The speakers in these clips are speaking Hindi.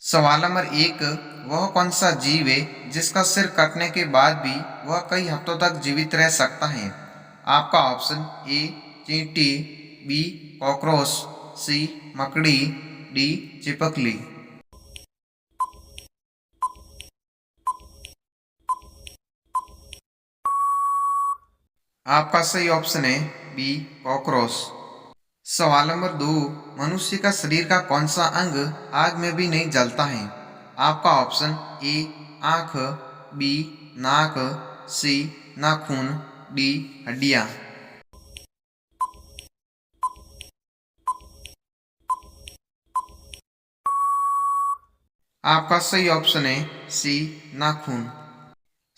सवाल नंबर एक, वह कौन सा जीव है जिसका सिर कटने के बाद भी वह कई हफ्तों तक जीवित रह सकता है? आपका ऑप्शन ए चींटी, बी कॉकरोच, सी मकड़ी, डी चिपकली। आपका सही ऑप्शन है बी कॉकरोच। सवाल नंबर दो, मनुष्य का शरीर का कौन सा अंग आग में भी नहीं जलता है? आपका ऑप्शन ए आंख, बी नाक, सी नाखून, डी हड्डियां। आपका सही ऑप्शन है सी नाखून।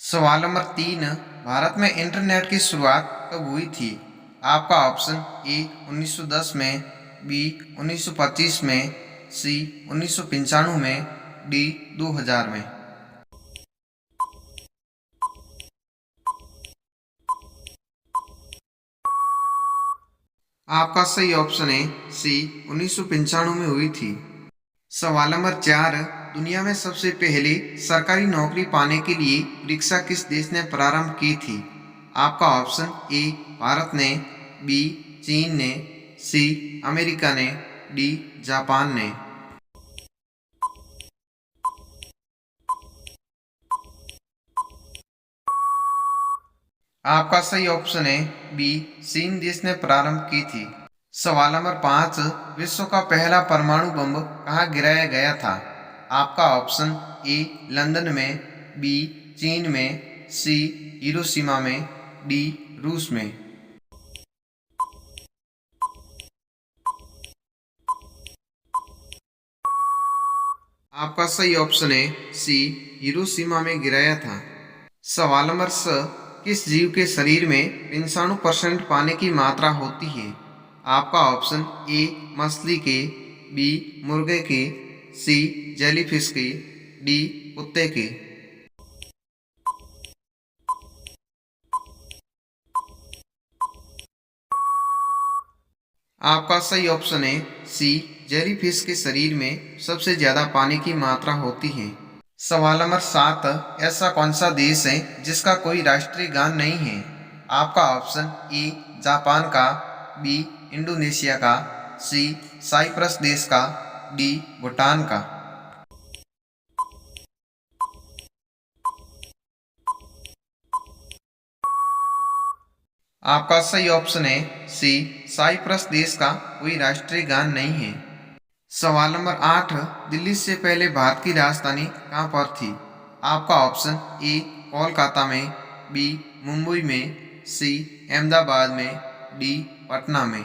सवाल नंबर तीन, भारत में इंटरनेट की शुरुआत कब हुई थी? आपका ऑप्शन ए 1910 में, बी 1925 में, सी 1995 में, डी 2000 में। आपका सही ऑप्शन है सी 1995 में हुई थी। सवाल नंबर चार, दुनिया में सबसे पहले सरकारी नौकरी पाने के लिए परीक्षा किस देश ने प्रारंभ की थी? आपका ऑप्शन ए भारत ने, बी चीन ने, सी अमेरिका ने, डी जापान ने। आपका सही ऑप्शन है बी चीन देश ने प्रारंभ की थी। सवाल नंबर पाँच, विश्व का पहला परमाणु बम कहाँ गिराया गया था? आपका ऑप्शन ए लंदन में, बी चीन में, सी हिरोशिमा में, डी रूस में। आपका सही ऑप्शन है सी हिरोशिमा में गिराया था। सवाल नंबर स, किस जीव के शरीर में 95% पानी की मात्रा होती है? आपका ऑप्शन ए मछली के, बी मुर्गे के, सी जेलीफिश के, डी कुत्ते के। आपका सही ऑप्शन है सी जेलीफिश के शरीर में सबसे ज्यादा पानी की मात्रा होती है। सवाल नंबर सात, ऐसा कौन सा देश है जिसका कोई राष्ट्रीय गान नहीं है? आपका ऑप्शन ए जापान का, बी इंडोनेशिया का, सी साइप्रस देश का, डी भूटान का। आपका सही ऑप्शन है सी साइप्रस देश का कोई राष्ट्रीय गान नहीं है। सवाल नंबर आठ, दिल्ली से पहले भारत की राजधानी कहाँ पर थी? आपका ऑप्शन ए कोलकाता में, बी मुंबई में, सी अहमदाबाद में, डी पटना में।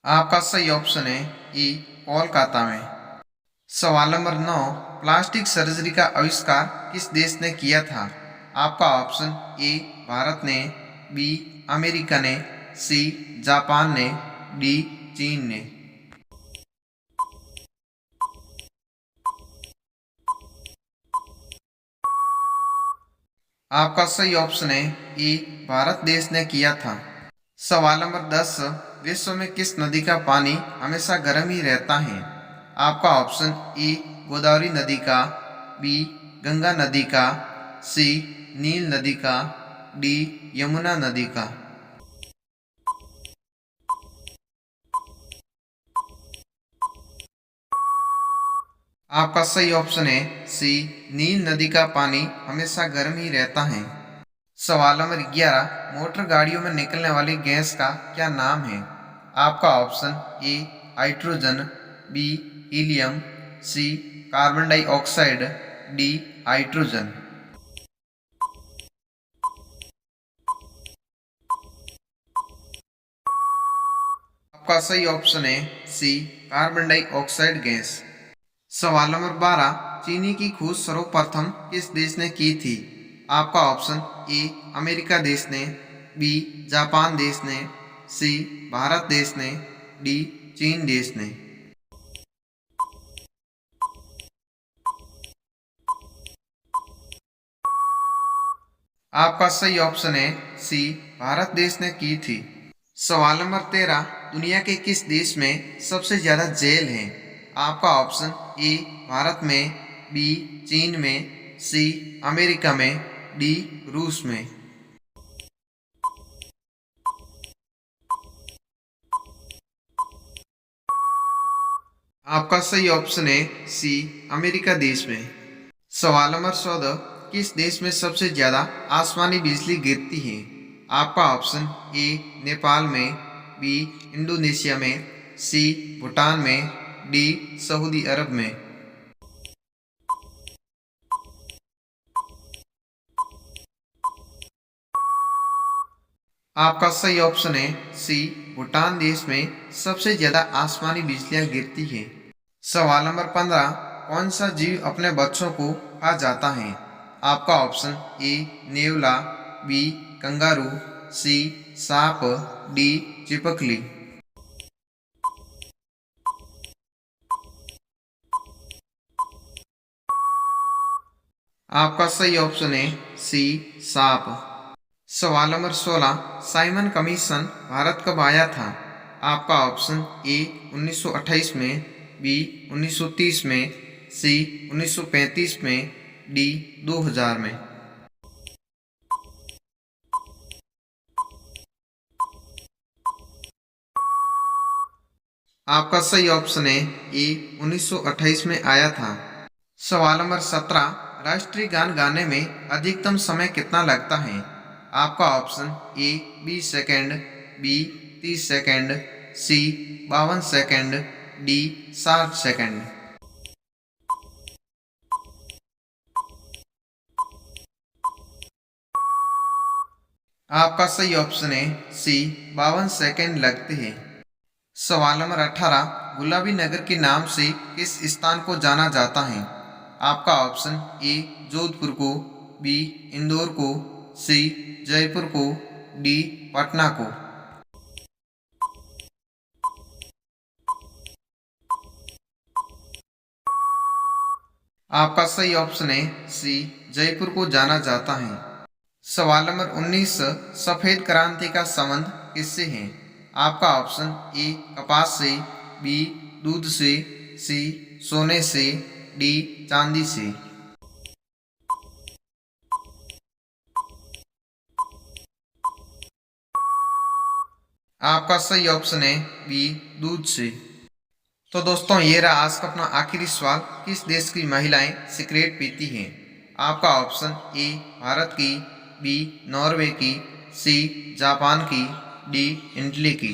आपका सही ऑप्शन है ई कोलकाता में। सवाल नंबर नौ, प्लास्टिक सर्जरी का आविष्कार किस देश ने किया था? आपका ऑप्शन ए भारत ने, बी अमेरिका ने, सी जापान ने, डी चीन ने। आपका सही ऑप्शन है ए भारत देश ने किया था। सवाल नंबर 10, विश्व में किस नदी का पानी हमेशा गर्म ही रहता है? आपका ऑप्शन ए गोदावरी नदी का, बी गंगा नदी का, सी नील नदी का, डी यमुना नदी का। आपका सही ऑप्शन है सी नील नदी का पानी हमेशा गर्म ही रहता है। सवाल नंबर 11, मोटर गाड़ियों में निकलने वाली गैस का क्या नाम है? आपका option A hydrogen, B helium, C carbon dioxide, D hydrogen. आपका सही ऑप्शन है सी कार्बन डाइऑक्साइड गैस। सवाल नंबर 12, चीनी की खोज सर्वप्रथम किस देश ने की थी? आपका ऑप्शन ए अमेरिका देश ने, बी जापान देश ने, सी भारत देश ने, डी चीन देश ने। आपका सही ऑप्शन है सी भारत देश ने की थी। सवाल नंबर 13, दुनिया के किस देश में सबसे ज्यादा जेल हैं? आपका ऑप्शन ए भारत में, बी चीन में, सी अमेरिका में, डी रूस में। आपका सही ऑप्शन है सी अमेरिका देश में। सवाल नंबर 14, किस देश में सबसे ज्यादा आसमानी बिजली गिरती है? आपका ऑप्शन ए नेपाल में, बी इंडोनेशिया में, सी भूटान में, डी सऊदी अरब में। आपका सही ऑप्शन है सी भूटान देश में सबसे ज्यादा आसमानी बिजलियां गिरती है। सवाल नंबर 15, कौन सा जीव अपने बच्चों को खा जाता है? आपका ऑप्शन ए नेवला, बी कंगारू, सी सांप, डी चिपकली। आपका सही ऑप्शन है सी सांप। सवाल नंबर 16, साइमन कमीशन भारत कब आया था? आपका ऑप्शन ए 1928 में, बी 1930 में, सी 1935 में, डी 2000 में। आपका सही ऑप्शन है ए 1928 में आया था। सवाल नंबर 17, राष्ट्रीय गान गाने में अधिकतम समय कितना लगता है? आपका option A 20 second, B 30 second, C 52 second, D 60 second. आपका सही ऑप्शन है सी 52 सेकेंड लगते हैं। सवाल नंबर 18, गुलाबी नगर के नाम से किस स्थान को जाना जाता है? आपका ऑप्शन ए जोधपुर को, बी इंदौर को, सी जयपुर को, डी पटना को। आपका सही ऑप्शन है सी जयपुर को जाना जाता है। सवाल नंबर 19, सफेद क्रांति का संबंध किससे है? आपका ऑप्शन ए कपास से, बी दूध से, सी सोने से, डी चांदी से। आपका सही ऑप्शन है बी दूध से। तो दोस्तों ये रहा आज का अपना आखिरी सवाल, किस देश की महिलाएं सिगरेट पीती हैं? आपका ऑप्शन ए भारत की, बी नॉर्वे की, सी जापान की, डी इटली की।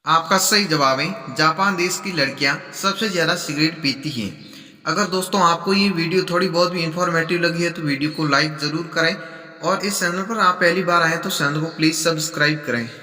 आपका सही जवाब है जापान देश की लड़कियां सबसे ज्यादा सिगरेट पीती हैं। अगर दोस्तों आपको ये वीडियो थोड़ी बहुत भी इंफॉर्मेटिव लगी है तो वीडियो को लाइक जरूर करें और इस चैनल पर आप पहली बार आए तो चैनल को प्लीज सब्सक्राइब करें।